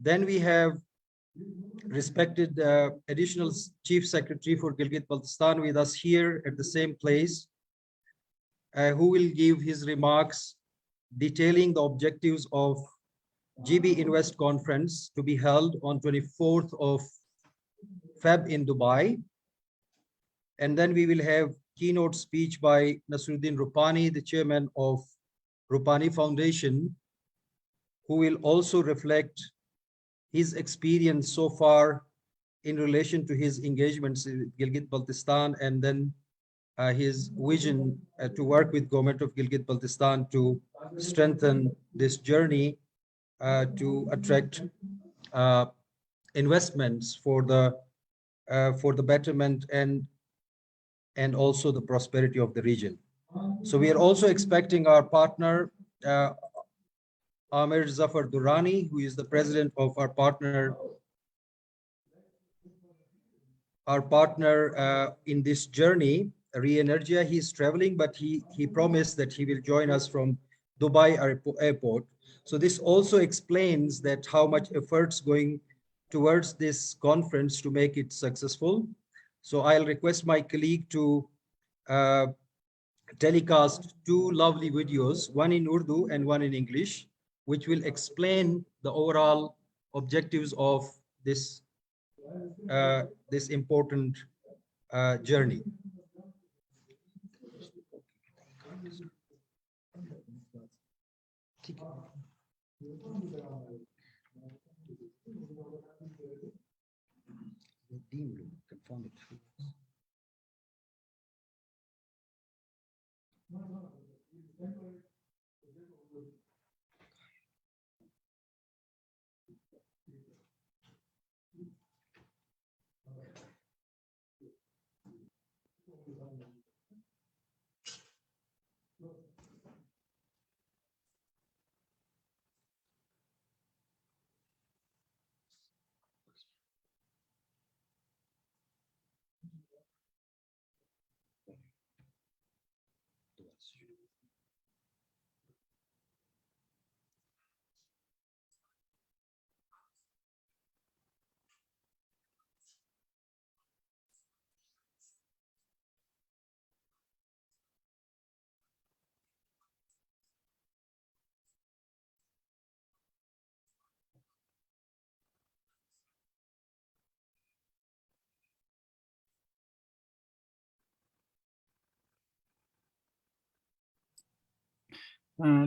Then we have respected additional Chief Secretary for Gilgit Baltistan with us here at the same place, who will give his remarks detailing the objectives of GBinvest conference to be held on 24th of Feb in Dubai. And then we will have keynote speech by Nasrudin Rupani, the chairman of Rupani Foundation, who will also reflect his experience so far in relation to his engagements in Gilgit Baltistan, and then his vision to work with government of Gilgit Baltistan to strengthen this journey to attract investments for the betterment and also the prosperity of the region. So we are also expecting our partner Amir Zafar Durrani, who is the president of our partner in this journey, Re-Energia. He's traveling, but he promised that he will join us from Dubai airport. So this also explains that how much efforts going towards this conference to make it successful. So I'll request my colleague to telecast two lovely videos, one in Urdu and one in English, which will explain the overall objectives of this this important journey.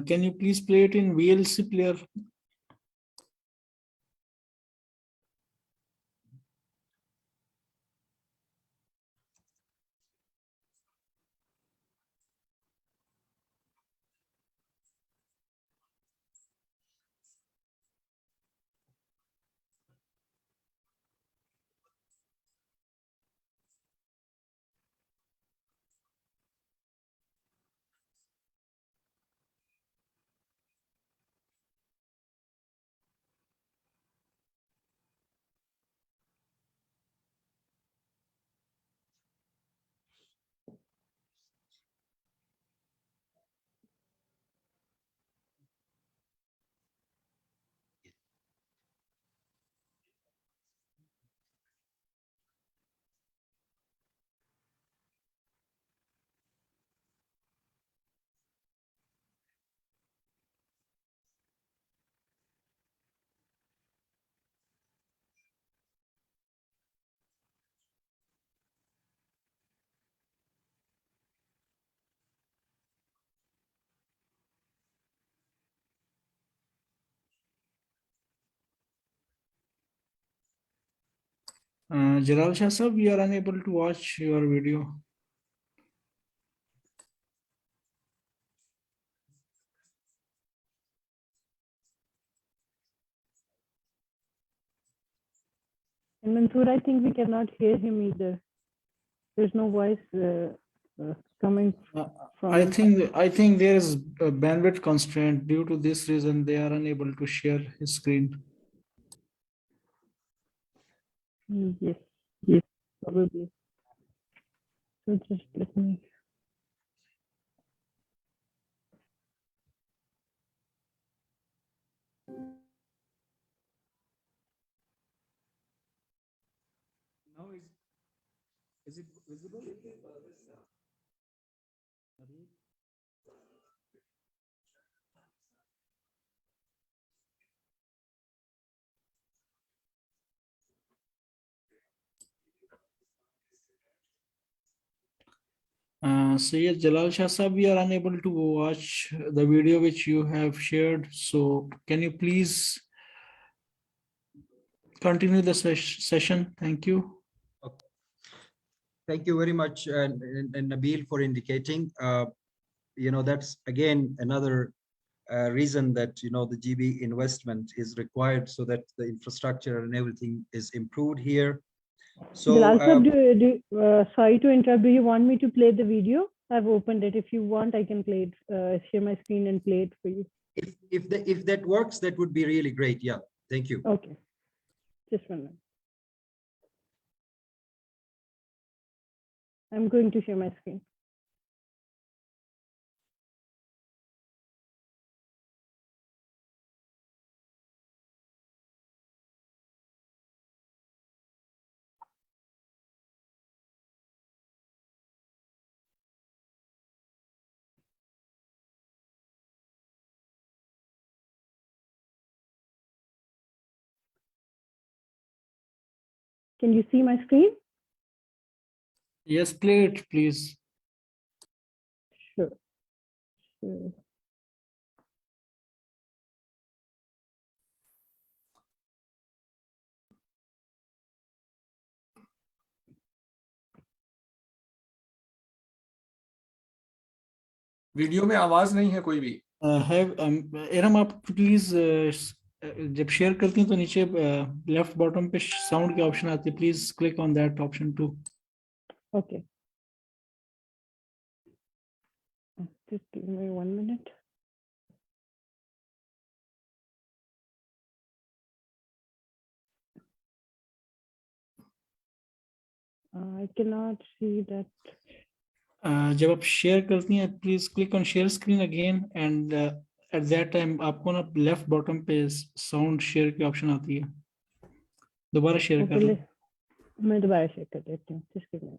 Can you please play it in VLC player? Jalal Shah sir, we are unable to watch your video. And Mansoor, I think we cannot hear him either. There's no voice coming from. I think there is a bandwidth constraint. Due to this reason, they are unable to share his screen. Yes, probably. So just let me. Now is it visible? Sayyid Jalal Shah Sahab, we are unable to watch the video which you have shared. So can you please continue the session? Thank you. Thank you very much, and Nabil, for indicating. That's again another reason that the GB investment is required so that the infrastructure and everything is improved here. So Bilal sir, sorry to interrupt. Do you want me to play the video? I've opened it. If you want, I can play it, share my screen and play it for you. if that works, that would be really great. Yeah, thank you. Okay, just 1 minute. I'm going to share my screen. Can you see my screen? Yes, play it, please. Sure. Sure. Video में आवाज नहीं है कोई भी। इरम, आप please जब share करती हैं तो नीचे लेफ्ट बॉटम पे साउंड की ऑप्शन आती है, please click on that option too. Okay. Just give me 1 minute. I cannot see that. जब आप शेयर करती हैं please click on share screen again, and at that time आपको ना लेफ्ट बॉटम पे साउंड शेयर की ऑप्शन आती है। दोबारा शेयर कर लो। मैं दोबारा शेयर कर देती हूँ। Just give me.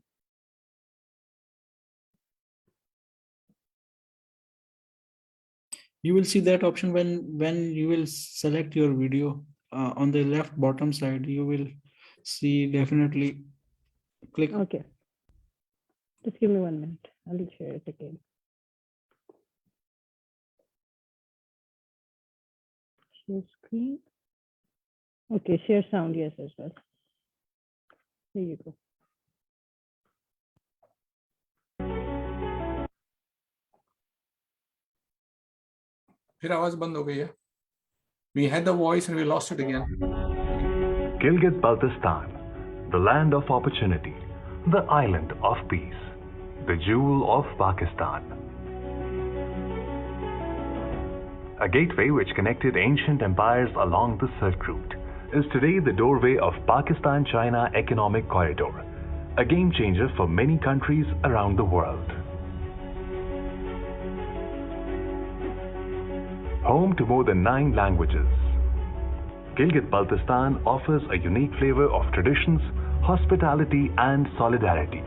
You will see that option when you will select your video on the left bottom side. You will see definitely click. Okay. Just give me 1 minute. I'll share it again. Share screen. Okay, share sound, yes, as well. Here you go. फिर आवाज बंद हो गई है। We had the voice and we lost it again. Gilgit, Baltistan, the land of opportunity, the island of peace, the jewel of Pakistan. A gateway which connected ancient empires along the Silk Route is today the doorway of Pakistan-China Economic Corridor, a game changer for many countries around the world. Home to more than 9 languages, Gilgit-Baltistan offers a unique flavor of traditions, hospitality and solidarity.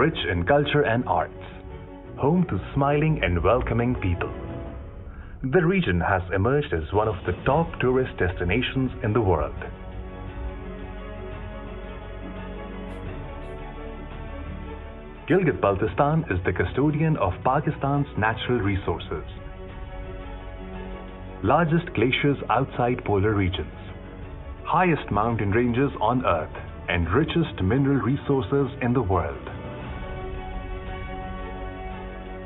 Rich in culture and arts, home to smiling and welcoming people. The region has emerged as one of the top tourist destinations in the world. Gilgit-Baltistan is the custodian of Pakistan's natural resources. Largest glaciers outside polar regions, highest mountain ranges on Earth, and richest mineral resources in the world.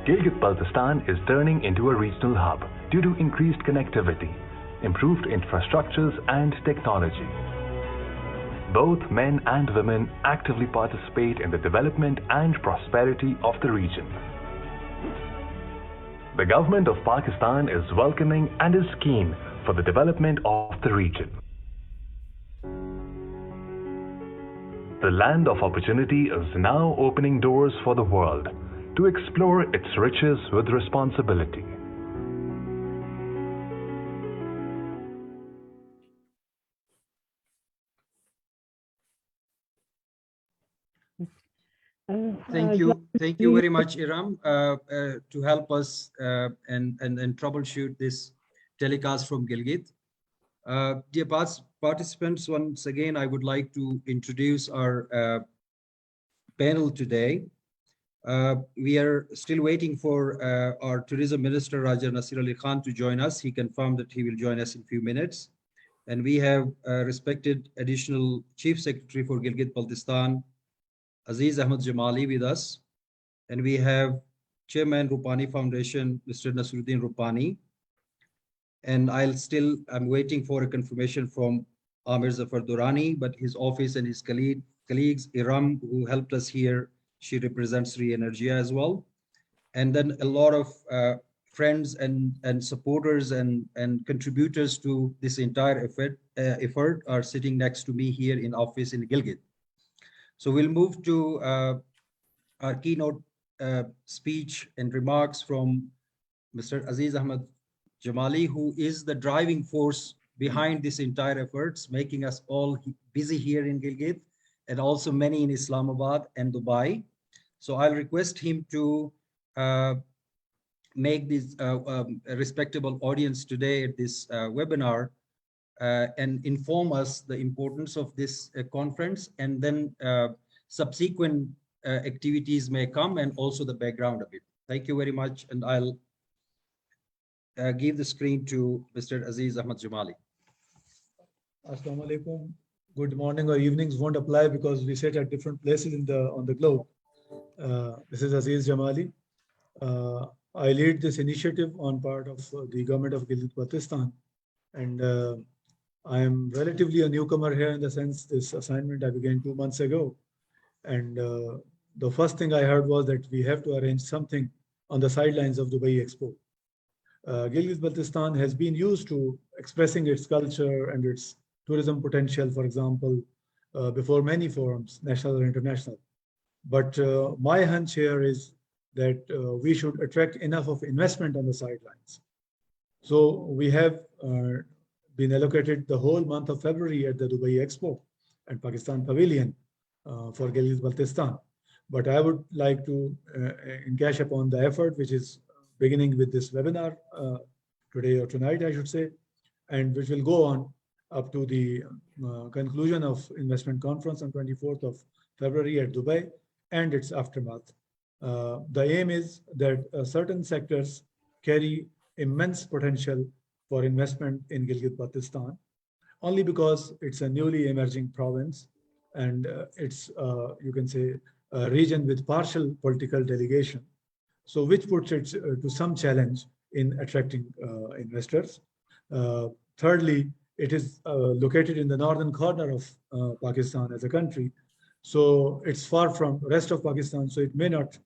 Gilgit-Baltistan is turning into a regional hub due to increased connectivity, improved infrastructures, and technology. Both men and women actively participate in the development and prosperity of the region. The government of Pakistan is welcoming and is keen for the development of the region. The land of opportunity is now opening doors for the world to explore its riches with responsibility. Thank you very much, Iram, to help us and troubleshoot this telecast from Gilgit. Dear participants, once again, I would like to introduce our panel today. We are still waiting for our Tourism Minister, Raja Nasir Ali Khan, to join us. He confirmed that he will join us in a few minutes. And we have respected Additional Chief Secretary for Gilgit Baltistan, Aziz Ahmad Jamali, with us. And we have Chairman Rupani Foundation, Mr. Nasrudin Rupani. And I'm waiting for a confirmation from Amir Zafar Durrani, but his office and his colleagues, Iram, who helped us here, she represents Re-Energia as well. And then a lot of friends and supporters and contributors to this entire effort are sitting next to me here in office in Gilgit. So we'll move to our keynote speech and remarks from Mr. Aziz Ahmad Jamali, who is the driving force behind this entire efforts, making us all busy here in Gilgit and also many in Islamabad and Dubai. So I'll request him to make this a respectable audience today at this webinar and inform us the importance of this conference, and then subsequent activities may come, and also the background of it. Thank you very much, and I'll give the screen to Mr. Aziz Ahmad Jamali. Assalamu alaikum. Good morning or evenings won't apply because we sit at different places on the globe. This is Aziz Jamali. I lead this initiative on part of the government of Gilgit Baltistan, and I am relatively a newcomer here in the sense this assignment I began 2 months ago. And the first thing I heard was that we have to arrange something on the sidelines of Dubai Expo. Gilgit Baltistan has been used to expressing its culture and its tourism potential, for example, before many forums, national or international. But my hunch here is that we should attract enough of investment on the sidelines. So we have been allocated the whole month of February at the Dubai Expo and Pakistan Pavilion for Gilgit Baltistan. But I would like to encash upon the effort which is beginning with this webinar today or tonight, I should say, and which will go on up to the conclusion of investment conference on 24th of February at Dubai and its aftermath. The aim is that certain sectors carry immense potential for investment in Gilgit Baltistan, only because it's a newly emerging province and it's, you can say, a region with partial political delegation. So which puts it to some challenge in attracting investors. Thirdly, it is located in the northern corner of Pakistan as a country. So it's far from the rest of Pakistan, so it may not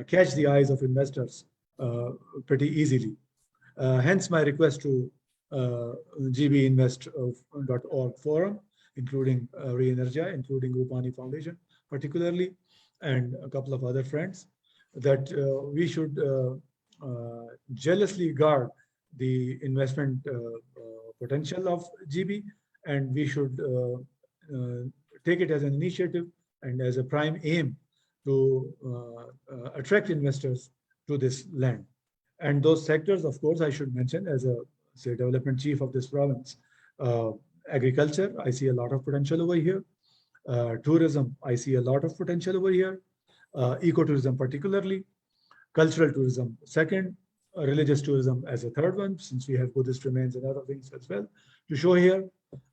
catch the eyes of investors pretty easily. Hence my request to GBinvest.org forum, including Re-Energia, including Rupani Foundation particularly, and a couple of other friends, that we should jealously guard the investment potential of GB, and we should take it as an initiative and as a prime aim to attract investors to this land. And those sectors, of course, I should mention as a, say, development chief of this province. Agriculture, I see a lot of potential over here. Tourism, I see a lot of potential over here. Ecotourism particularly. Cultural tourism second. Religious tourism as a third one, since we have Buddhist remains and other things as well to show here.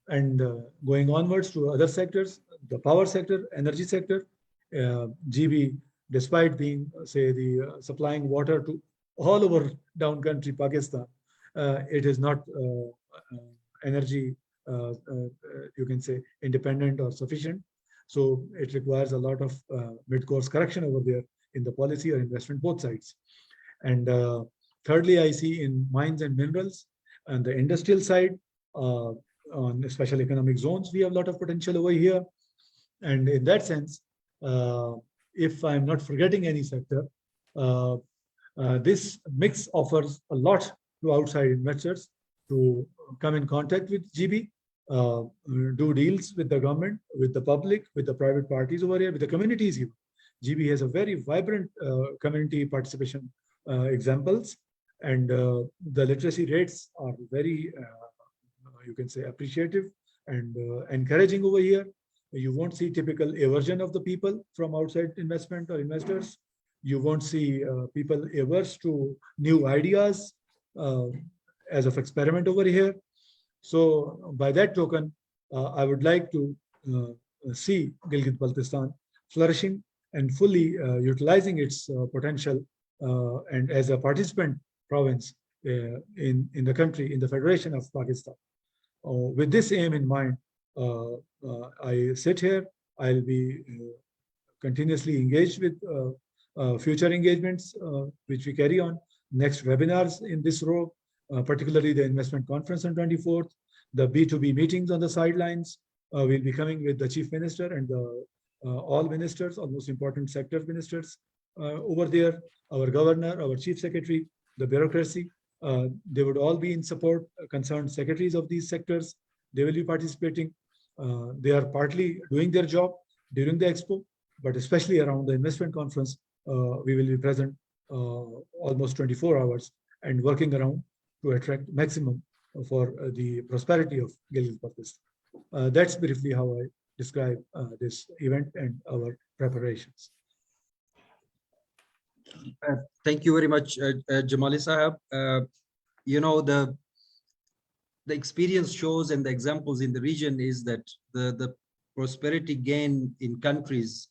And going onwards to other sectors, the power sector, energy sector, GB, despite being, say, the supplying water to all over down country Pakistan, it is not energy, you can say, independent or sufficient. So it requires a lot of mid-course correction over there in the policy or investment, both sides. And thirdly, I see in mines and minerals and the industrial side, on special economic zones, we have a lot of potential over here. And in that sense, if I'm not forgetting any sector, this mix offers a lot to outside investors to come in contact with GB, do deals with the government, with the public, with the private parties over here, with the communities even, GB has a very vibrant community participation examples, and the literacy rates are very, you can say, appreciative and encouraging over here. You won't see typical aversion of the people from outside investment or investors. You won't see people averse to new ideas as of experiment over here. So by that token, I would like to see Gilgit-Baltistan flourishing and fully utilizing its potential and as a participant province in the country, in the Federation of Pakistan. With this aim in mind, I sit here. I'll be continuously engaged with future engagements which we carry on, next webinars in this row, particularly the investment conference on 24th, the B2B meetings on the sidelines. We'll be coming with the Chief Minister and the all ministers, all most important sector ministers over there, our governor, our chief secretary, the bureaucracy. They would all be in support, concerned secretaries of these sectors. They will be participating. They are partly doing their job during the expo, but especially around the investment conference, we will be present almost 24 hours and working around to attract maximum for the prosperity of Gilgit-Baltistan. That's briefly how I describe this event and our preparations. Thank you very much, Jamali Sahab. You know, the experience shows and the examples in the region is that the prosperity gain in countries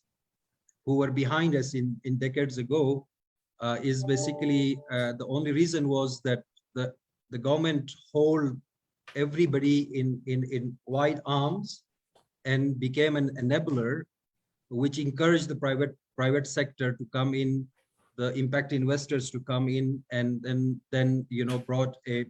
who were behind us in decades ago is basically the only reason was that the government hold everybody in wide arms and became an enabler, which encouraged the private sector to come in, the impact investors to come in, and then you know brought a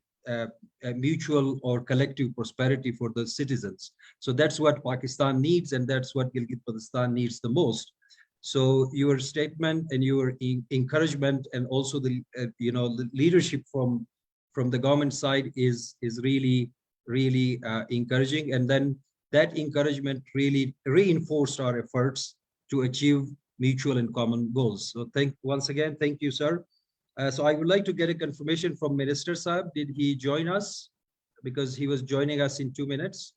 mutual or collective prosperity for the citizens. So that's what Pakistan needs, and that's what Gilgit-Baltistan needs the most. So your statement and your encouragement, and also the you know the leadership from the government side is really encouraging, and then that encouragement really reinforced our efforts to achieve mutual and common goals. So once again, thank you, sir. So I would like to get a confirmation from Minister Saab. Did he join us? Because he was joining us in 2 minutes.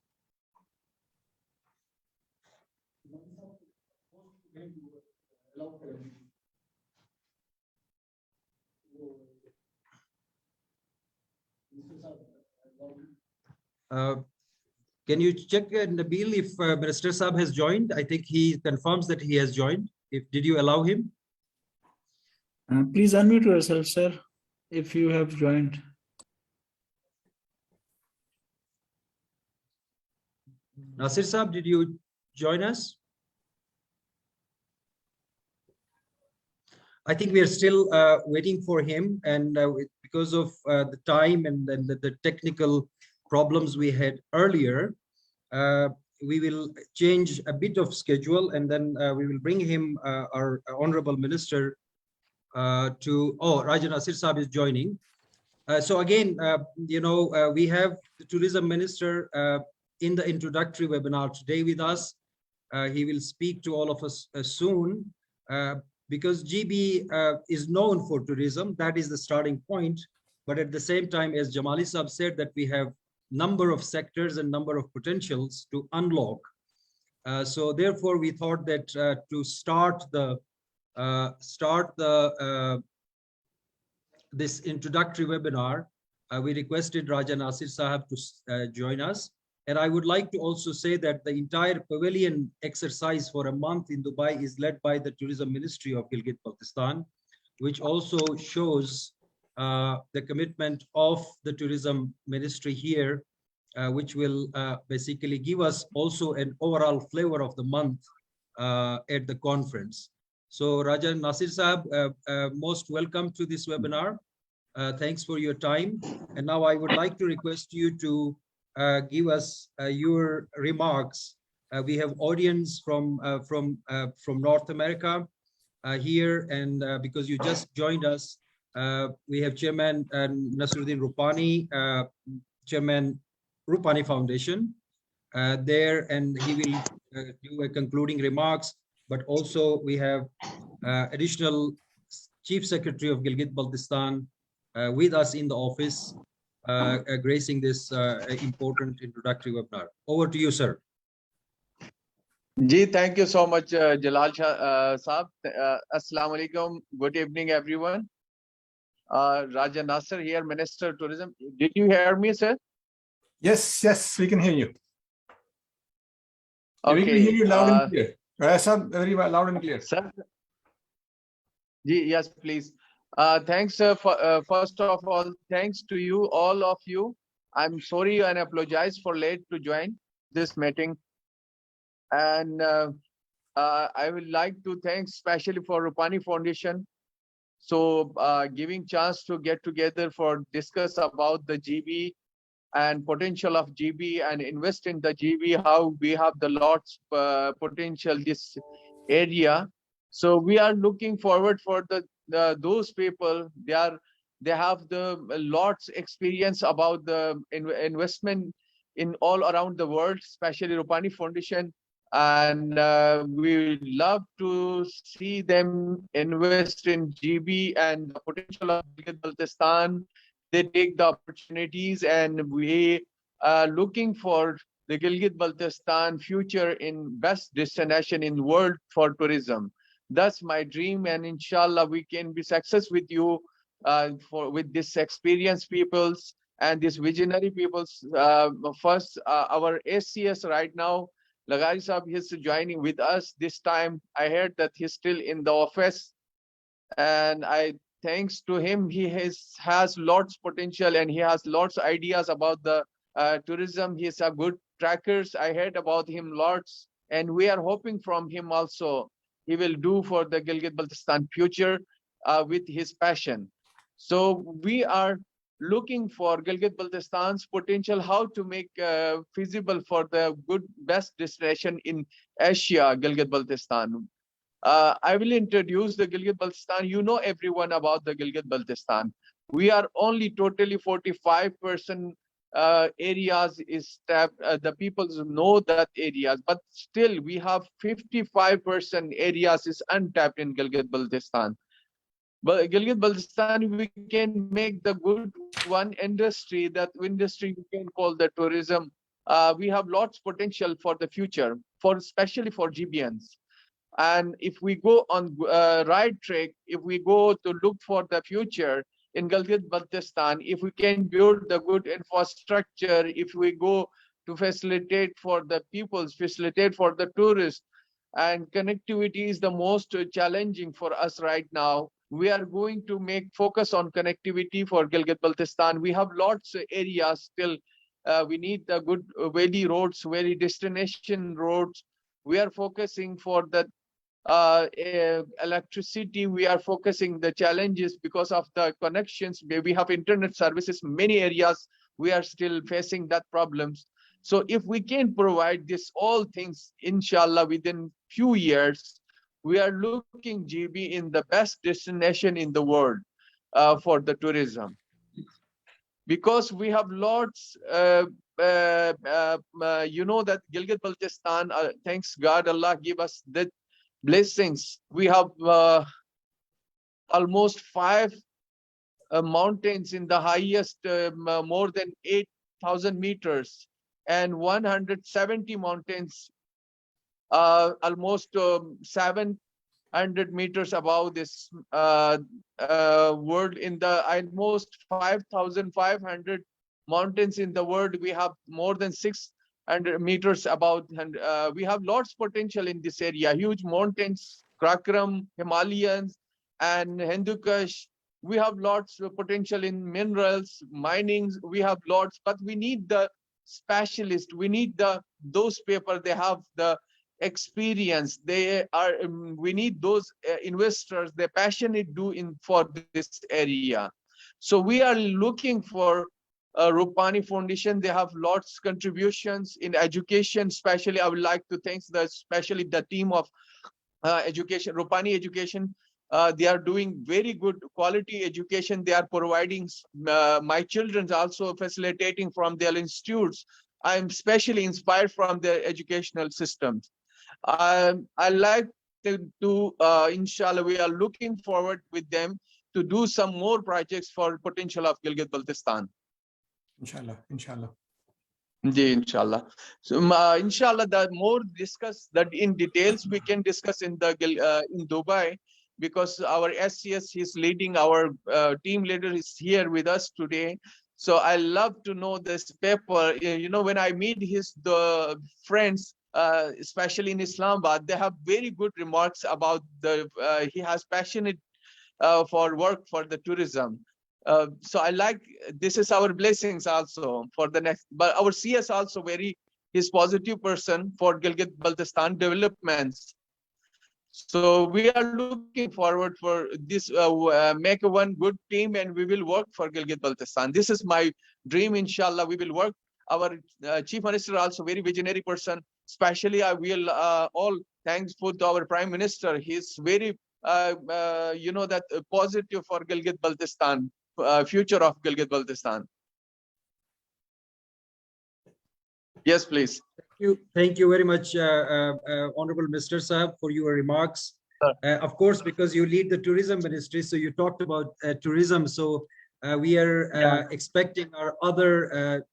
Can you check, Nabil, if Minister Saab has joined? I think he confirms that he has joined. Did you allow him? Please unmute yourself, sir, if you have joined. Nasir Saab, did you join us? I think we are still waiting for him, and because of the time and the technical problems we had earlier, we will change a bit of schedule, and then we will bring him our honorable minister Raja Nasir Saab is joining. So again, you know, we have the tourism minister in the introductory webinar today with us. He will speak to all of us soon, because GB is known for tourism. That is the starting point. But at the same time, as Jamali Saab said, that we have number of sectors and number of potentials to unlock. So therefore, we thought that to start this introductory webinar, we requested Raja Nasir Sahab to join us. And I would like to also say that the entire pavilion exercise for a month in Dubai is led by the Tourism Ministry of Gilgit-Baltistan, which also shows the commitment of the Tourism Ministry here, which will basically give us also an overall flavor of the month at the conference. So Raja Nasir Sahab, most welcome to this webinar. Thanks for your time. And now I would like to request you to give us your remarks. We have audience from North America here, and because you just joined us, we have Chairman Nasrudin Rupani, Chairman Rupani Foundation there, and he will do a concluding remarks. but also we have additional Chief Secretary of Gilgit Baltistan with us in the office, gracing this important introductory webinar. Over to you, sir. Ji, thank you so much, Jalal Shah Saab. Assalamu alaikum. Good evening, everyone. Raja Nasser here, Minister of Tourism. Did you hear me, sir? Yes, yes, we can hear you. We can Okay. hear you loud and clear. Sir, very loud and clear. Sir, Ji, yes, please. Thanks, first of all, thanks to you, all of you. I'm sorry and apologize for late to join this meeting. And I would like to thank especially for Rupani Foundation. So giving chance to get together for discuss about the GB and potential of GB and invest in the GB, how we have the lots potential this area. So we are looking forward for those people. They have the lots experience about the investment in all around the world, especially Rupani Foundation. And we love to see them invest in GB and the potential of Baltistan. They take the opportunities, and we are looking for the Gilgit-Baltistan future in best destination in world for tourism. That's my dream, and inshallah we can be success with you with this experienced peoples and this visionary peoples. First, our SCS right now, Lagari Saab is joining with us this time. I heard that he's still in the office, and thanks to him, he has lots potential and he has lots ideas about the tourism. He's a good trackers. I heard about him lots, and we are hoping from him also he will do for the Gilgit-Baltistan future with his passion. So we are looking for Gilgit-Baltistan's potential, how to make feasible for the best destination in Asia, Gilgit-Baltistan. I will introduce the Gilgit-Baltistan. You know everyone about the Gilgit-Baltistan. We are only totally 45% areas is tapped. The people know that areas, but still we have 55% areas is untapped in Gilgit-Baltistan. But Gilgit-Baltistan, we can make the good one industry, that industry we can call the tourism. We have lots potential for the future, especially for GBNs. And if we go on right track, if we go to look for the future in Gilgit-Baltistan, if we can build the good infrastructure, if we go to facilitate for the peoples, facilitate for the tourists, and connectivity is the most challenging for us right now. We are going to make focus on connectivity for Gilgit-Baltistan. We have lots of areas still. We need the good valley roads, valley destination roads. We are focusing for the electricity. We are focusing the challenges because of the connections. We have internet services. Many areas we are still facing that problems. So if we can provide this all things, inshallah, within few years, we are looking GB in the best destination in the world for the tourism. Because we have lots, you know that Gilgit-Baltistan, thanks God, Allah give us the blessings. We have almost 5 mountains in the highest, more than 8,000 meters, and 170 mountains, almost 700 meters above this world. In the almost 5,500 mountains in the world, we have more than 600 meters above, and we have lots potential in this area. Huge mountains, Karakoram, Himalayas, and Hindu Kush. We have lots of potential in minerals, minings. We have lots, but we need the specialists. We need those people. They have the experience. They are. We need those investors. They're passionate for this area. So we are looking for Rupani Foundation. They have lots contributions in education. Especially, I would like to thank especially the team of education, Rupani Education. They are doing very good quality education. They are providing my children also facilitating from their institutes. I am especially inspired from their educational systems. I like inshallah, we are looking forward with them to do some more projects for potential of Gilgit Baltistan. Inshallah, inshallah. Ji, inshallah. So, inshallah, the more discuss that in details we can discuss in the in Dubai, because our SCS is leading, our team leader is here with us today. So I love to know this paper. You know, when I meet the friends, especially in Islamabad, they have very good remarks about he has passionate for work for the tourism. So I like, this is our blessings also for the next, but our CS also is positive person for Gilgit Baltistan developments. So we are looking forward for this, make one good team, and we will work for Gilgit Baltistan. This is my dream, inshallah. We will work. Our Chief Minister also very visionary person. Especially I will all thankful to our Prime Minister. He's very, you know, that positive for Gilgit Baltistan, future of Gilgit Baltistan. Yes, please. Thank you very much, Honorable Mr. Sahab, for your remarks. Of course, because you lead the tourism ministry, so you talked about tourism. So we are expecting our other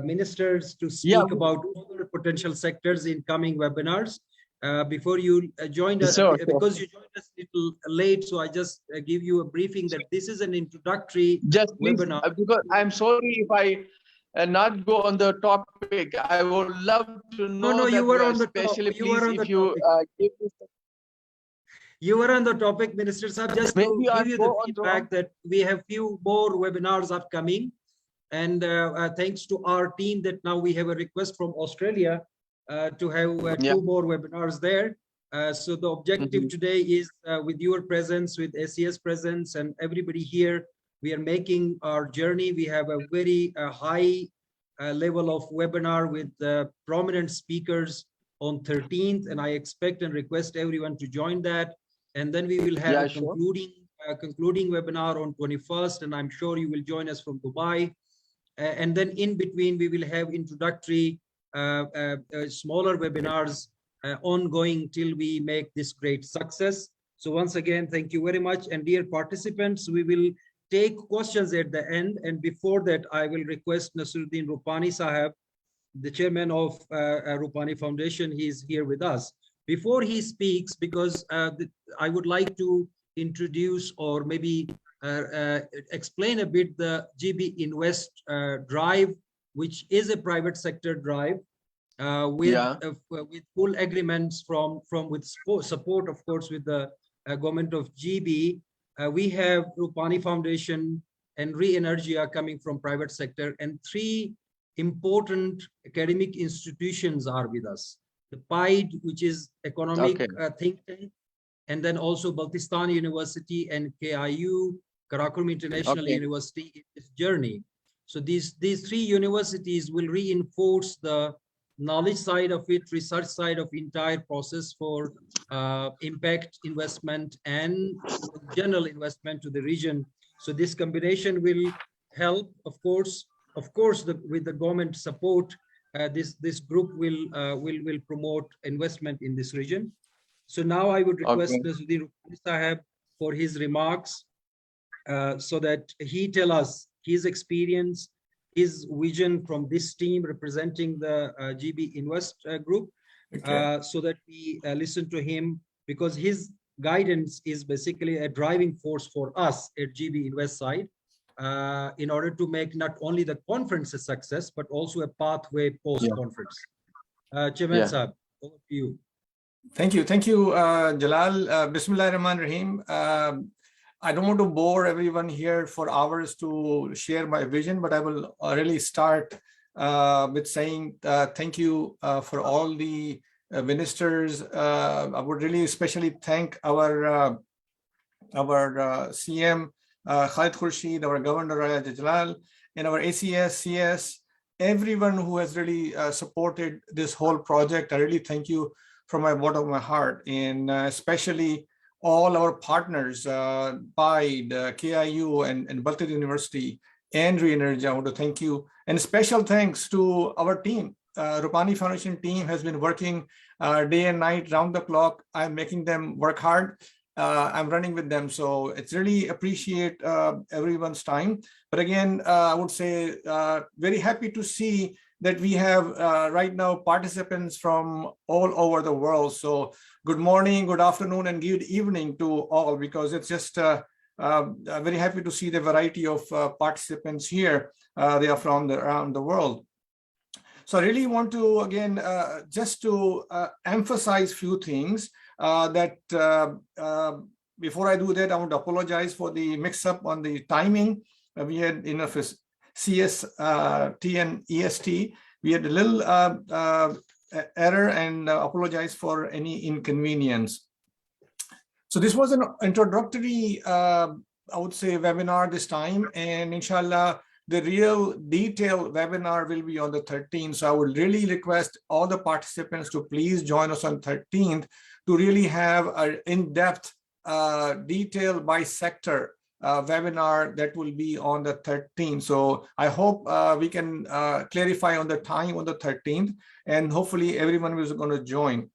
ministers to speak about other potential sectors in coming webinars. Before you joined us, because you joined us a little late, so I just give you a briefing that this is an introductory webinar. Because I'm sorry if I not go on the topic. I would love to know. No, you were on the topic. You were on the topic. You were on the topic, Minister Sahab. Just to give you the feedback that we have few more webinars upcoming, and thanks to our team that now we have a request from Australia to have 2 more webinars there. So the objective today is with your presence, with SES presence, and everybody here, we are making our journey. We have a very high level of webinar with prominent speakers on 13th, and I expect and request everyone to join that. And then we will have a concluding webinar on 21st, and I'm sure you will join us from Dubai. And then in between, we will have introductory smaller webinars ongoing till we make this great success. So once again, thank you very much. And dear participants, we will take questions at the end. And before that, I will request Nasrudin Rupani Sahab, the chairman of Rupani Foundation. He is here with us. Before he speaks, because I would like to introduce or maybe explain a bit the GBinvest drive, which is a private sector drive with full agreements with support, of course, with the government of GB. We have Rupani Foundation and Re-Energia coming from private sector, and 3 important academic institutions are with us. The PIDE, which is economic think tank, and then also Baltistan University and KIU, Karakoram International University, in this journey. So these 3 universities will reinforce the knowledge side of it, research side of entire process for impact investment and general investment to the region. So this combination will help, of course, with the government support. This group will promote investment in this region. So now I would request Nasrudin Rupani Sahab for his remarks, so that he tell us his experience, his vision from this team representing the GBinvest group, so that we listen to him, because his guidance is basically a driving force for us at GBinvest side, in order to make not only the conference a success, but also a pathway post-conference. Chairman Sahab, over to you. Thank you, Jalal. Bismillah ar-Rahman ar-Rahim. I don't want to bore everyone here for hours to share my vision, but I will really start with saying thank you for all the ministers. I would really especially thank our CM, Khalid Khurshid, our Governor Raya Jalal, and our ACS, CS, everyone who has really supported this whole project. I really thank you from my bottom of my heart, and especially all our partners, PIDE, KIU, and Baltistan University, and Re-Energia. I want to thank you. And special thanks to our team, Rupani Foundation team has been working day and night, round the clock. I'm making them work hard. I'm running with them. So it's really appreciate everyone's time. But again, I would say very happy to see that we have right now participants from all over the world. So good morning, good afternoon, and good evening to all, because it's just very happy to see the variety of participants here. They are from around the world. So I really want to, again, just to emphasize few things that before I do that, I want to apologize for the mix-up on the timing. We had enough CST and EST. We had a little error, and apologize for any inconvenience. So this was an introductory, I would say, webinar this time, and inshallah, the real detailed webinar will be on the 13th. So I would really request all the participants to please join us on 13th to really have an in-depth, detail by sector webinar that will be on the 13th. So I hope we can clarify on the time on the 13th, and hopefully everyone is going to join.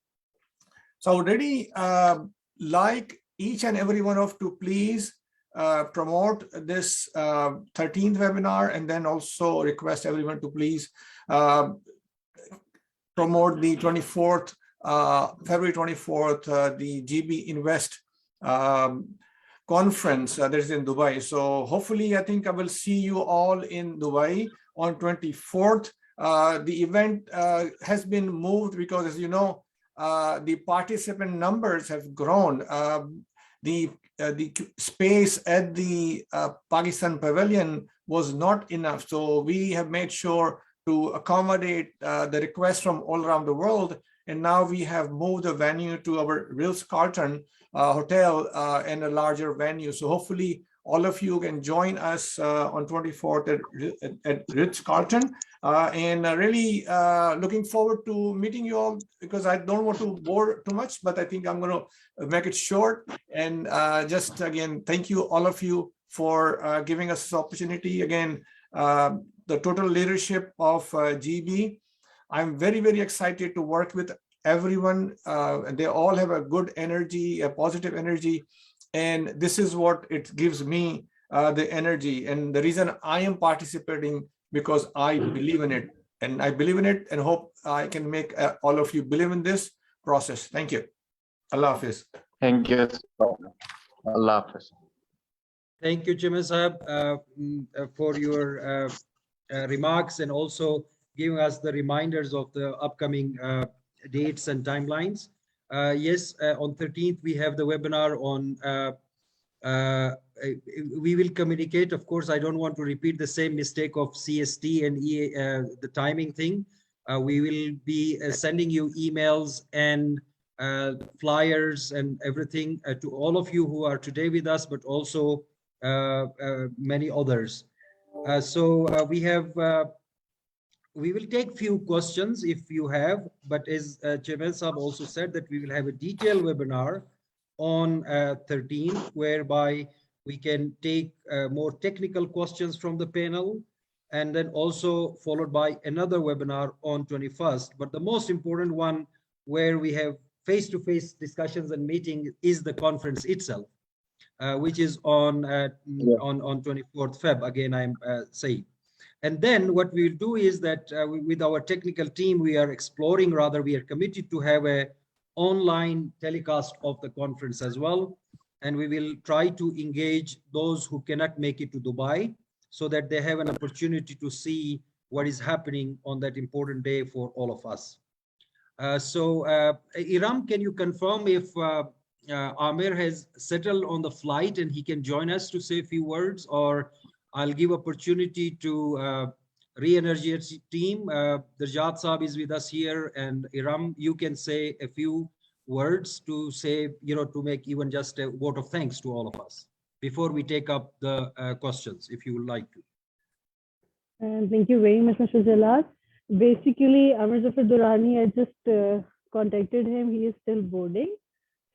So I would really like each and every one of you to please promote this 13th webinar, and then also request everyone to please promote the 24th, February 24th, the GBinvest conference that is in Dubai. So hopefully, I think I will see you all in Dubai on 24th. The event has been moved because, as you know, the participant numbers have grown. The space at the Pakistan pavilion was not enough. So we have made sure to accommodate the requests from all around the world. And now we have moved the venue to our Ritz-Carlton hotel and a larger venue. So hopefully all of you can join us on 24th at Ritz-Carlton. And really looking forward to meeting you all, because I don't want to bore too much, but I think I'm going to make it short. And just again, thank you, all of you, for giving us this opportunity. Again, the total leadership of GB, I'm very, very excited to work with everyone. They all have a good energy, a positive energy. And this is what it gives me the energy. And the reason I am participating, because I believe in it, and I believe in it, and hope I can make all of you believe in this process. Thank you. Allah Hafiz. Thank you. Allah Hafiz. Thank you, Chairman Sahab, for your remarks, and also giving us the reminders of the upcoming dates and timelines. Yes, on 13th, we have the webinar on, we will communicate. Of course, I don't want to repeat the same mistake of CST and the timing thing. We will be sending you emails and flyers and everything to all of you who are today with us, but also many others. We will take few questions if you have, but as Chairman Sahab also said, that we will have a detailed webinar on 13th, whereby we can take more technical questions from the panel, and then also followed by another webinar on 21st. But the most important one, where we have face-to-face discussions and meeting, is the conference itself, which is on 24th Feb. Again, I'm saying. And then what we'll do is that with our technical team, we are exploring, rather, we are committed to have a online telecast of the conference as well. And we will try to engage those who cannot make it to Dubai, so that they have an opportunity to see what is happening on that important day for all of us. Iram, can you confirm if Amir has settled on the flight and he can join us to say a few words, or I'll give opportunity to Re-Energy team. Darjat Saab is with us here, and Iram, you can say a few words to say, to make even just a vote of thanks to all of us before we take up the questions, if you would like to. Thank you very much, Mr. Jalal. Basically, Amir Zafar Durrani, I just contacted him. He is still boarding,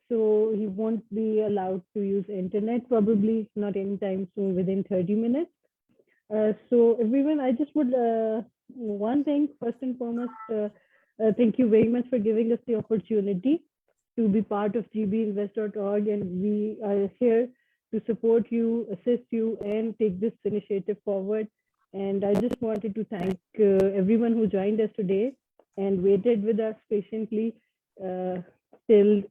so he won't be allowed to use internet, probably not anytime soon, within 30 minutes. So everyone, I just would one thing, first and foremost, thank you very much for giving us the opportunity to be part of GBinvest.org, and we are here to support you, assist you, and take this initiative forward. And I just wanted to thank everyone who joined us today and waited with us patiently till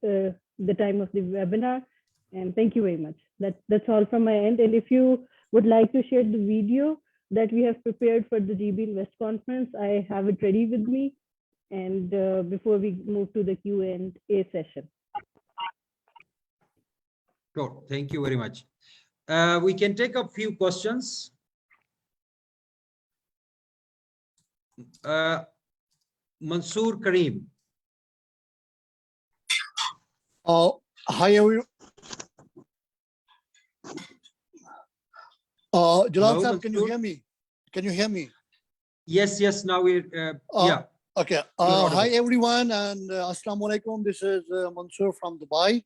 the time of the webinar. And thank you very much. That's all from my end. And if you would like to share the video that we have prepared for the GBinvest conference, I have it ready with me. And before we move to the Q&A session. Sure. Thank you very much. We can take a few questions. Mansoor Kareem. Hi, everyone. Jalal sir, can you hear me? Can you hear me? Yes, yes. Now we're yeah. Okay. Hi, everyone, and Assalamu alaikum. This is Mansoor from Dubai.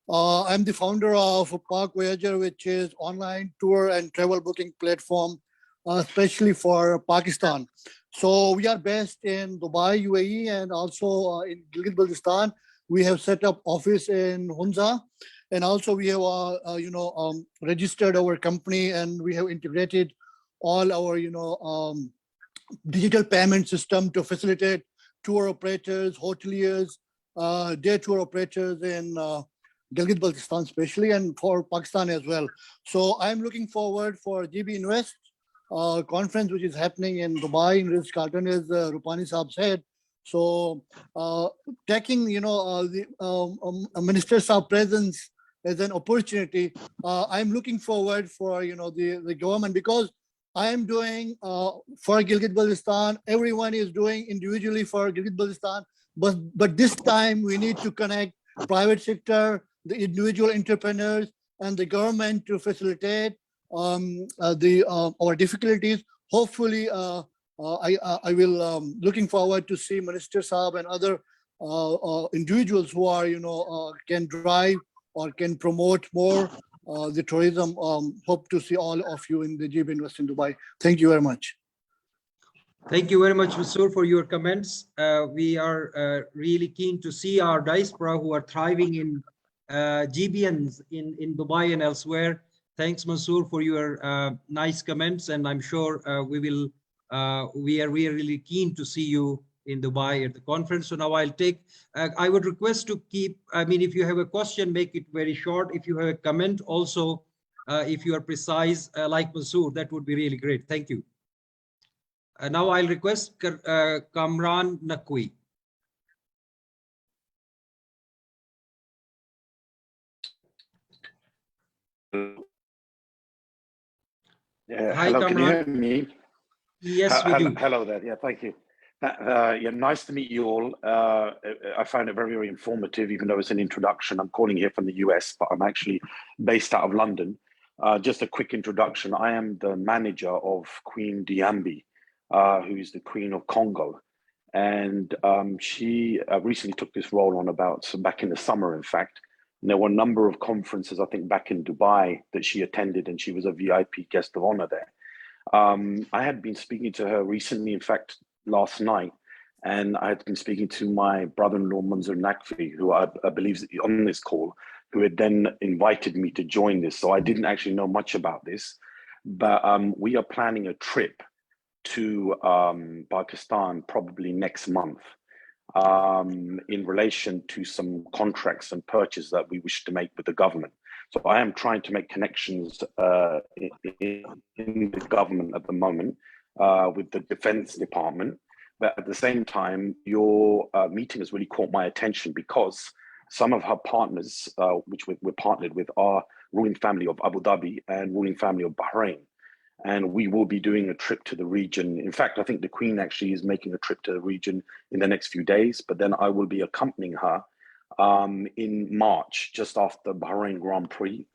I'm the founder of Park Voyager, which is online tour and travel booking platform, especially for Pakistan. So we are based in Dubai, UAE, and also in Gilgit, Baltistan. We have set up office in Hunza, and also we have registered our company, and we have integrated all our digital payment system to facilitate tour operators, hoteliers, day tour operators in Gilgit Baltistan especially, and for Pakistan as well. So I'm looking forward for GBinvest conference, which is happening in Dubai in Ritz-Carlton, as Rupani Saab said. So taking the Minister Saab presence as an opportunity, I'm looking forward for the government, because I am doing for Gilgit Baltistan. Everyone is doing individually for Gilgit Baltistan, but this time we need to connect private sector, the individual entrepreneurs, and the government to facilitate our difficulties. Hopefully, I will looking forward to see Minister Saab and other individuals who are can drive or can promote more the tourism. Hope to see all of you in the GBinvest in Dubai. Thank you very much. Thank you very much, Mansoor, for your comments. We are really keen to see our diaspora who are thriving in GBNs in Dubai and elsewhere. Thanks, Mansoor, for your nice comments, and I'm sure we are really keen to see you in Dubai at the conference. So now I'll take, I would request to keep, if you have a question, make it very short. If you have a comment also, if you are precise, like Mansoor, that would be really great. Thank you. Now I'll request Kamran Naqvi. Hi, hello, Kamran. can you hear me? Yes, we do. Hello there. Yeah, thank you. Yeah, nice to meet you all. I found it very, very informative, even though it's an introduction. I'm calling here from the US, but I'm actually based out of London. Just a quick introduction. I am the manager of Queen Diambi, who is the Queen of Congo. And she recently took this role on back in the summer, in fact. And there were a number of conferences, I think, back in Dubai that she attended, and she was a VIP guest of honor there. I had been speaking to her recently, in fact, last night, and I had been speaking to my brother-in-law, Mansoor Naqvi, who I believe is on this call, who had then invited me to join this. So I didn't actually know much about this, but we are planning a trip to Pakistan probably next month in relation to some contracts and purchases that we wish to make with the government. So I am trying to make connections in the government at the moment with the Defense Department. But at the same time, your meeting has really caught my attention, because some of her partners, which we're partnered with, are ruling family of Abu Dhabi and ruling family of Bahrain. And we will be doing a trip to the region. In fact, I think the Queen actually is making a trip to the region in the next few days, but then I will be accompanying her in March, just after Bahrain Grand Prix.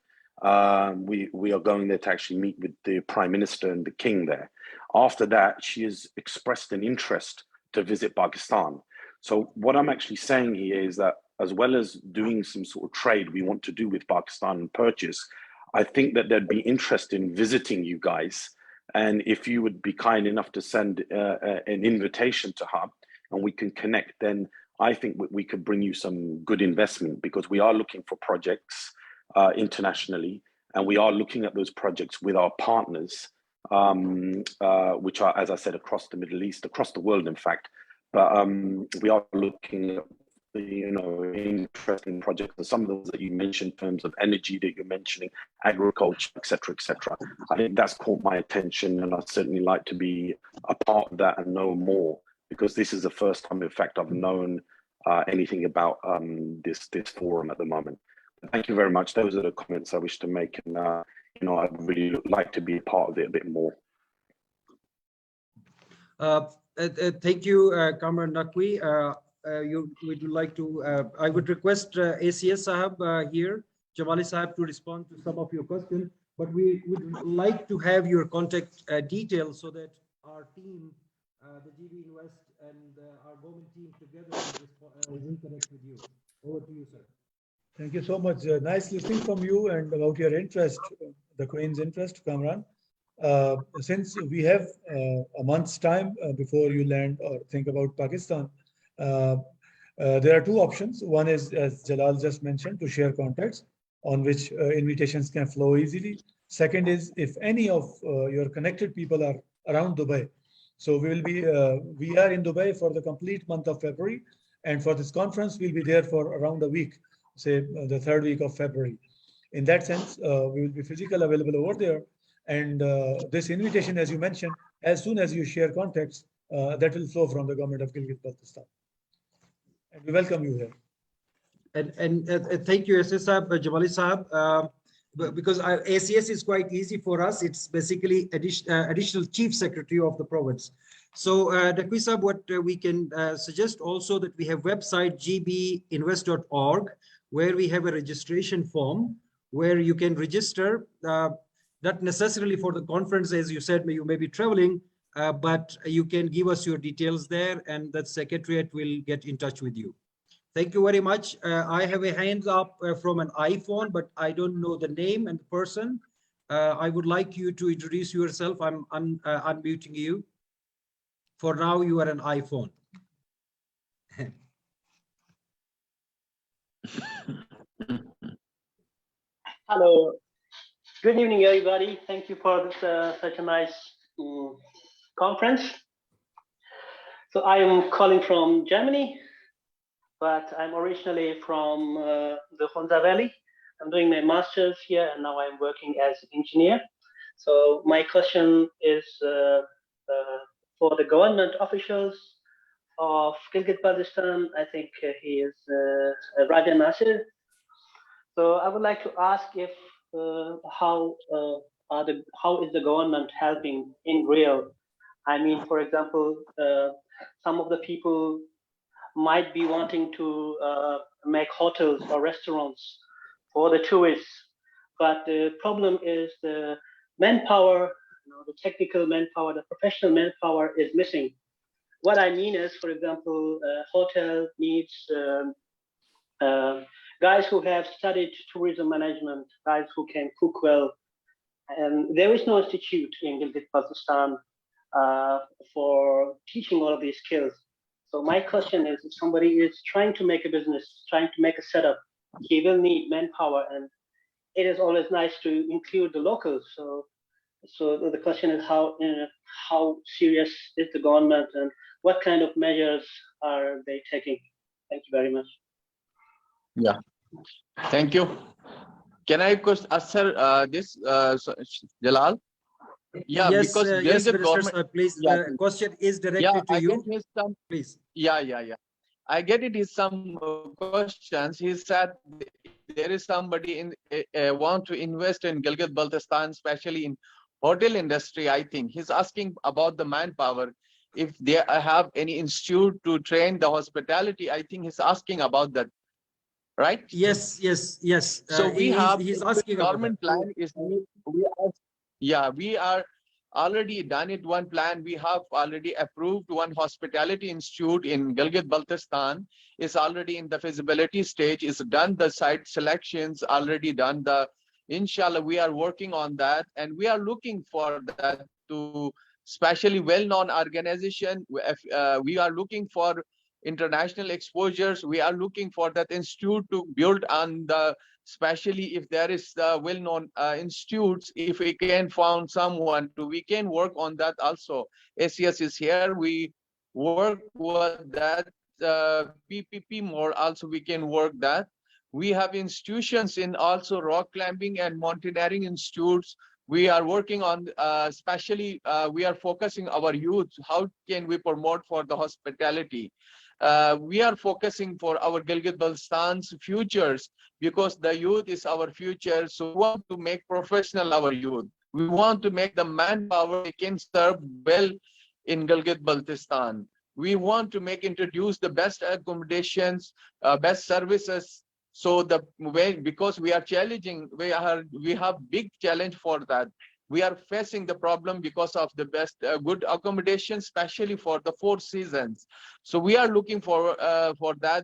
We are going there to actually meet with the Prime Minister and the King there. After that, she has expressed an interest to visit Pakistan. So what I'm actually saying here is that, as well as doing some sort of trade we want to do with Pakistan and purchase, I think that there'd be interest in visiting you guys And if you would be kind enough to send an invitation to her and we can connect, then I think we could bring you some good investment, because we are looking for projects internationally, and we are looking at those projects with our partners, which are, as I said, across the Middle East, across the world, in fact. But we are looking at, interesting projects, and some of those that you mentioned in terms of energy that you're mentioning, agriculture, etc., etc. I think that's caught my attention, and I'd certainly like to be a part of that and know more, because this is the first time, in fact, I've known anything about this forum at the moment. Thank you very much. Those are the comments I wish to make, and I'd really like to be a part of it a bit more. Thank you, Kamran Naqvi. Would you like to? I would request ACS Sahab here, Jamali Sahab, to respond to some of your questions. But we would like to have your contact details so that our team, the GBinvest and our government team together will connect with you. Over to you, sir. Thank you so much. Nice listening from you and about your interest, the Queen's interest, Kamran. Since we have a month's time before you land or think about Pakistan, there are two options. One is, as Jalal just mentioned, to share contacts on which invitations can flow easily. Second is, if any of your connected people are around Dubai. So we are in Dubai for the complete month of February, and for this conference, we'll be there for around a week, say the third week of February. In that sense, we will be physically available over there. And this invitation, as you mentioned, as soon as you share contacts, that will flow from the government of Gilgit-Baltistan. And we welcome you here. And thank you, ACS Sahab, Jamali Sahab. Because ACS is quite easy for us. It's basically additional chief secretary of the province. So Naqvi Sahab, what we can suggest also that we have website gbinvest.org, where we have a registration form where you can register, not necessarily for the conference, as you said, you may be traveling, but you can give us your details there, and that secretariat will get in touch with you. Thank you very much. I have a hand up from an iPhone, but I don't know the name and the person. I would like you to introduce yourself. I'm unmuting you. For now, you are an iPhone. Hello. Good evening, everybody. Thank you for this, such a nice conference. So I am calling from Germany, but I'm originally from the Honda Valley. I'm doing my master's here, and now I'm working as an engineer. So my question is for the government officials of Gilgit-Baltistan. I think he is Raja Nasir. So I would like to ask if how is the government helping in real? I mean, for example, some of the people might be wanting to make hotels or restaurants for the tourists, but the problem is the manpower, the technical manpower, the professional manpower is missing. What I mean is, for example, hotel needs guys who have studied tourism management, guys who can cook well, and there is no institute in Gilgit-Baltistan for teaching all of these skills. So my question is, if somebody is trying to make a business, trying to make a setup, he will need manpower, and it is always nice to include the locals. So the question is, how serious is the government, and what kind of measures are they taking? Thank you very much. Yeah, thank you. Can I answer this, Jalal? Yeah, yes, because yes, Gilgit Minister, government. sir, please. Yeah, The question is directed yeah, to you. Get his some, please. Yeah. I get it. Is some questions. He said there is somebody in want to invest in Gilgit-Baltistan, especially in hotel industry. I think he's asking about the manpower. If they have any institute to train the hospitality, I think he's asking about that. Right? Yes. So he's asking government about plan is we are already done it. One plan we have already approved. One hospitality institute in Gilgit-Baltistan is already in the feasibility stage. Is done. The site selections already done. Inshallah we are working on that, and we are looking for that to especially well-known organization. We are looking for international exposures. We are looking for that institute to build on the, especially if there is well-known institutes, if we can find someone to, we can work on that also. SES is here. We work with that PPP more. Also, we can work that. We have institutions in also rock climbing and mountaineering institutes. We are working on, especially we are focusing our youth. How can we promote for the hospitality? We are focusing for our Gilgit-Baltistan's futures, because the youth is our future. So we want to make professional our youth. We want to make the manpower they can serve well in Gilgit-Baltistan. We want to introduce the best accommodations, best services. So the way, because we are challenging, we have big challenge for that. We are facing the problem because of the best good accommodation, especially for the 4 seasons. So we are looking for that.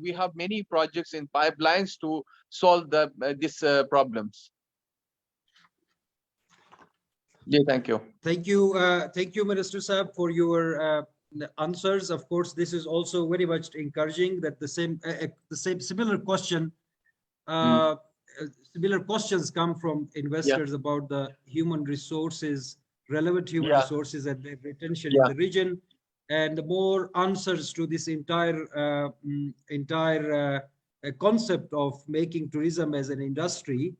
We have many projects in pipelines to solve these problems. Yeah, thank you. Thank you, Minister Saab, for your answers. Of course, this is also very much encouraging that the same similar question, similar questions come from investors about the human resources, relevant human resources and their retention in the region, and the more answers to this entire concept of making tourism as an industry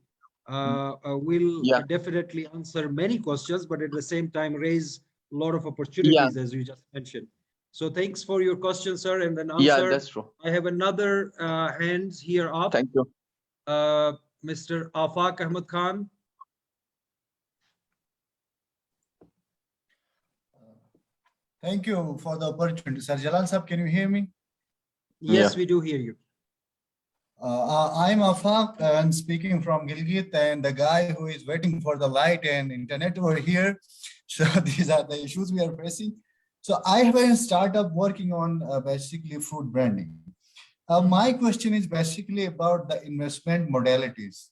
will definitely answer many questions, but at the same time raise a lot of opportunities, as you just mentioned. So thanks for your question, sir, and then answer. Yeah, that's true. I have another hand here up. Thank you. Mr. Afaq Ahmed Khan. Thank you for the opportunity. Sir Jalal Sahab, can you hear me? Yes, we do hear you. I'm Afaq and speaking from Gilgit, and the guy who is waiting for the light and internet over here. So these are the issues we are facing. So I have a startup working on basically food branding. My question is basically about the investment modalities.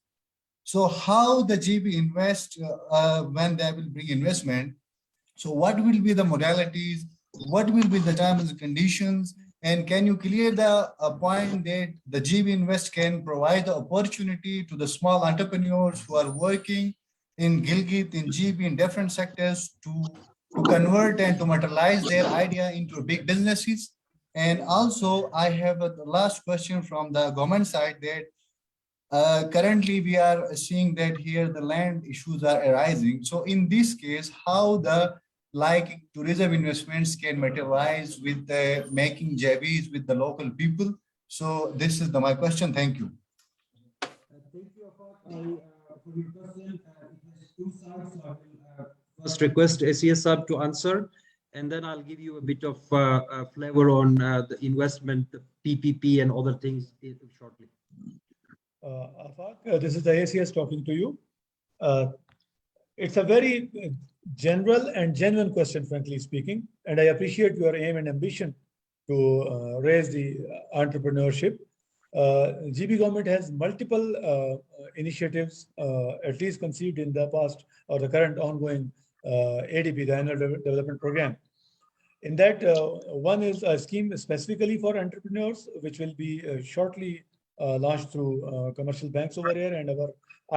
So how the GBinvest, when they will bring investment, so what will be the modalities? What will be the terms and conditions? And can you clear the point that the GBinvest can provide the opportunity to the small entrepreneurs who are working in Gilgit, in GB, in different sectors to convert and to materialize their idea into big businesses? And also, I have a last question from the government side that currently we are seeing that here the land issues are arising. So in this case, how the tourism investments can materialize with the making JVs with the local people? So this is my question. Thank you. Thank you, Afaq, for your question. It has 2 sides. So I will first request SES Sub to answer, and then I'll give you a bit of flavor on the investment, the PPP, and other things shortly. Afaq, this is the ACS talking to you. It's a very general and genuine question, frankly speaking, and I appreciate your aim and ambition to raise the entrepreneurship. GB government has multiple initiatives, at least conceived in the past or the current ongoing ADP, the Annual Development Program. In that, one is a scheme specifically for entrepreneurs, which will be shortly launched through commercial banks over here, and our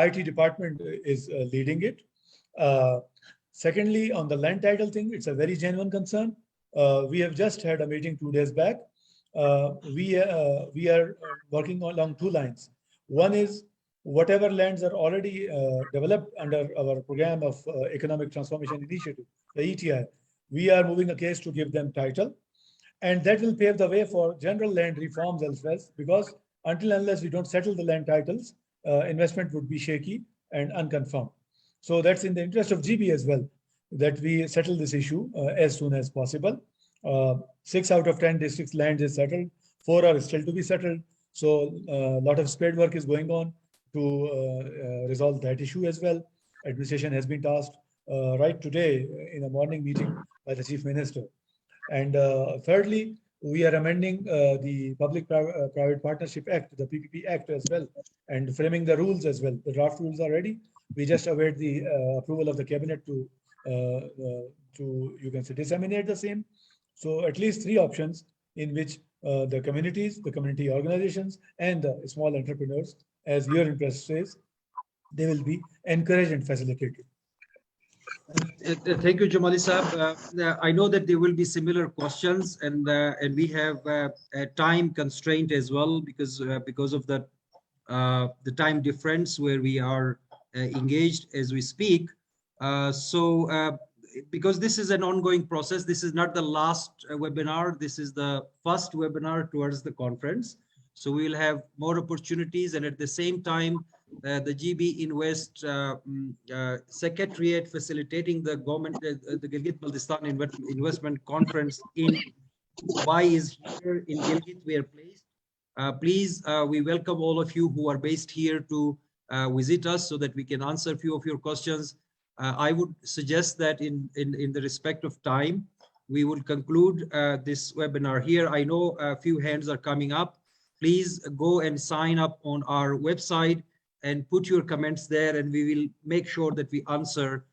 IT department is leading it. Secondly, on the land title thing, it's a very genuine concern. We have just had a meeting 2 days back. We are working along 2 lines. One is whatever lands are already developed under our program of Economic Transformation Initiative, the ETI, we are moving a case to give them title. And that will pave the way for general land reforms elsewhere, because until unless we don't settle the land titles, investment would be shaky and unconfirmed. So that's in the interest of GB as well, that we settle this issue as soon as possible. 6 out of 10 districts land is settled, 4 are still to be settled. So a lot of spade work is going on to resolve that issue as well. Administration has been tasked right today in a morning meeting by the Chief Minister. And thirdly, we are amending the Public-Private Partnership Act, the PPP Act as well, and framing the rules as well. The draft rules are ready. We just await the approval of the cabinet to you can say, disseminate the same. So at least 3 options in which the communities, the community organizations, and the small entrepreneurs, as your interest says, they will be encouraged and facilitated. Thank you, Jamali Saab. I know that there will be similar questions, and we have a time constraint as well because of the time difference where we are engaged as we speak. Because this is an ongoing process, this is not the last webinar. This is the first webinar towards the conference. So we will have more opportunities, and at the same time, the GBinvest Secretariat facilitating the government, the Gilgit Baltistan Investment Conference in Dubai is here in Gilgit. We are placed. Please, we welcome all of you who are based here to visit us so that we can answer a few of your questions. I would suggest that in the respect of time, we will conclude this webinar here. I know a few hands are coming up. Please go and sign up on our website and put your comments there, and we will make sure that we answer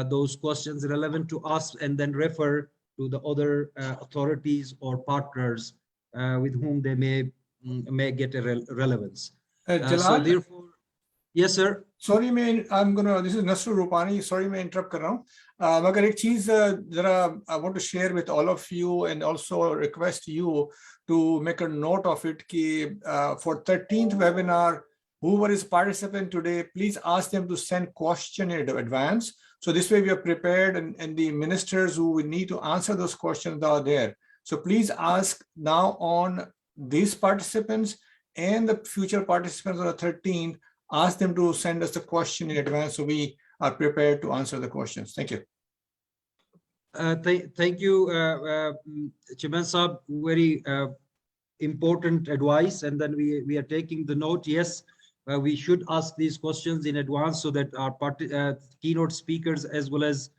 those questions relevant to us and then refer to the other authorities or partners with whom they may get a relevance. So therefore, yes, sir. Sorry, man, this is Nasrudin Rupani. Sorry, मैं interrupt कर रहा हूँ. मगर एक चीज जरा I want to share with all of you and also request you to make a note of it कि for 13th webinar, whoever is participant today, please ask them to send question in advance. So this way we are prepared, and the ministers who will need to answer those questions are there. So please ask now on these participants and the future participants on the 13th. Ask them to send us the question in advance so we are prepared to answer the questions. Thank you. Thank you, Chairman Saab. Very important advice, and then we are taking the note. Yes, we should ask these questions in advance so that our keynote speakers as well as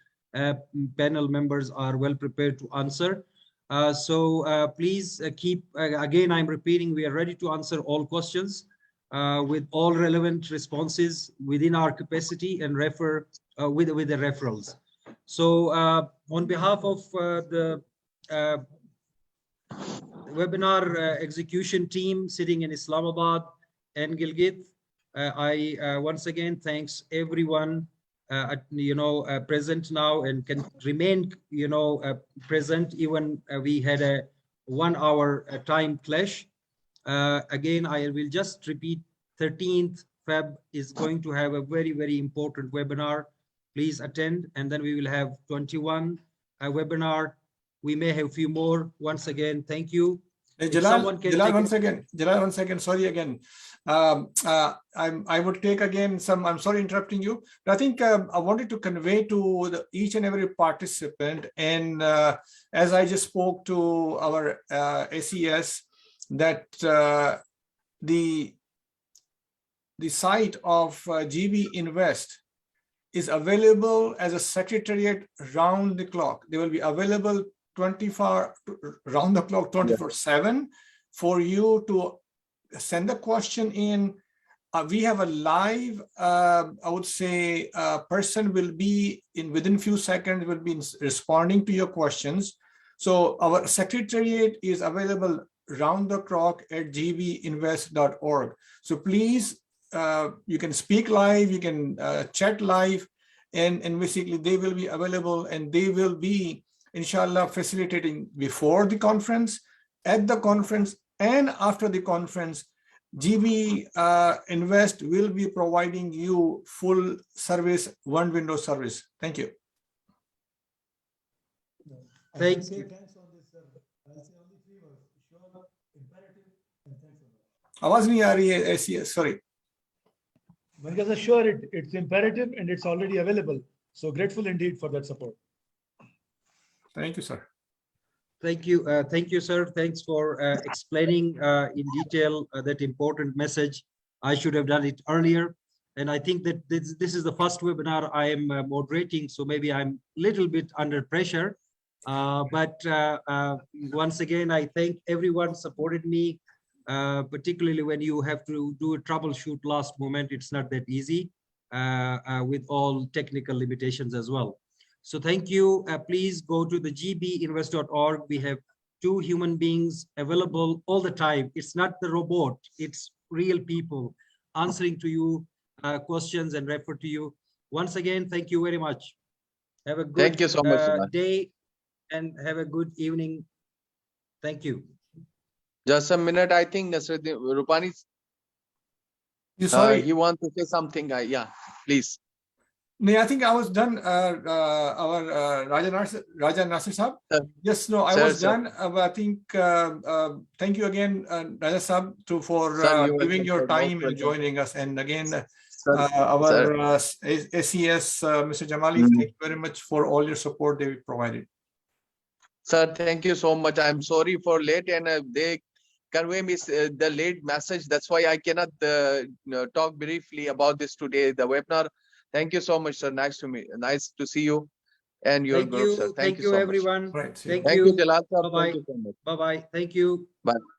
panel members are well prepared to answer. Please keep, again, I'm repeating, we are ready to answer all questions with all relevant responses within our capacity and refer with the referrals. So on behalf of the webinar execution team sitting in Islamabad and Gilgit, I once again thanks everyone present now and can remain present even we had a 1 hour time clash. Again, I will just repeat, 13th Feb is going to have a very, very important webinar. Please attend, and then we will have 21 webinar. We may have a few more. Once again, thank you. Hey, Jalal, one second. Sorry again. I would take again some, I'm sorry interrupting you, but I think I wanted to convey to each and every participant, and as I just spoke to our ACS, that the site of GBinvest is available as a secretariat round the clock. They will be available round the clock 24/7 for you to send a question in. We have a live, I would say, person will be within few seconds will be responding to your questions. So our secretariat is available round the clock at gbinvest.org. So please, you can speak live, you can chat live, and basically they will be available, and they will be, inshallah, facilitating before the conference, at the conference, and after the conference. GBinvest will be providing you full service, one window service. Thank you. Thank you. आवाज नहीं आ रही है ऐसी है, sorry. Sure, it's imperative and it's already available. So grateful indeed for that support. Thank you, sir. Thank you, sir. Thanks for explaining in detail that important message. I should have done it earlier. And I think that this is the first webinar I am moderating, so maybe I'm a little bit under pressure. But once again, I thank everyone supported me, particularly when you have to do a troubleshoot last moment. It's not that easy with all technical limitations as well. So thank you. Please go to the gbinvest.org. We have 2 human beings available all the time. It's not the robot, it's real people answering to you questions and refer to you. Once again, thank you very much. Have a good Thank you so much. day and have a good evening. Thank you. Just a minute. I think Nasrudin Rupani, You sorry? he wants to say something. Yeah, please. No, I think I was done. Our Raja Nasir Sahab. Yes, no, I was done. I think thank you again, Raja Sahab, for Sir, you giving your welcome, sir. time Most and welcome. joining us. And again, Sir. our SES, Mr. Jamali, thank you very much for all your support that we provided. Sir, thank you so much. I'm sorry for late, and they convey me the late message. That's why I cannot talk briefly about this today, the webinar. Thank you so much, sir. Nice to see you and your Thank group, you. sir. Thank you, so everyone. Right. Thank much. Thank you. you, Jalal sir. Bye-bye. Thank you so much. Bye-bye. Thank you. Bye.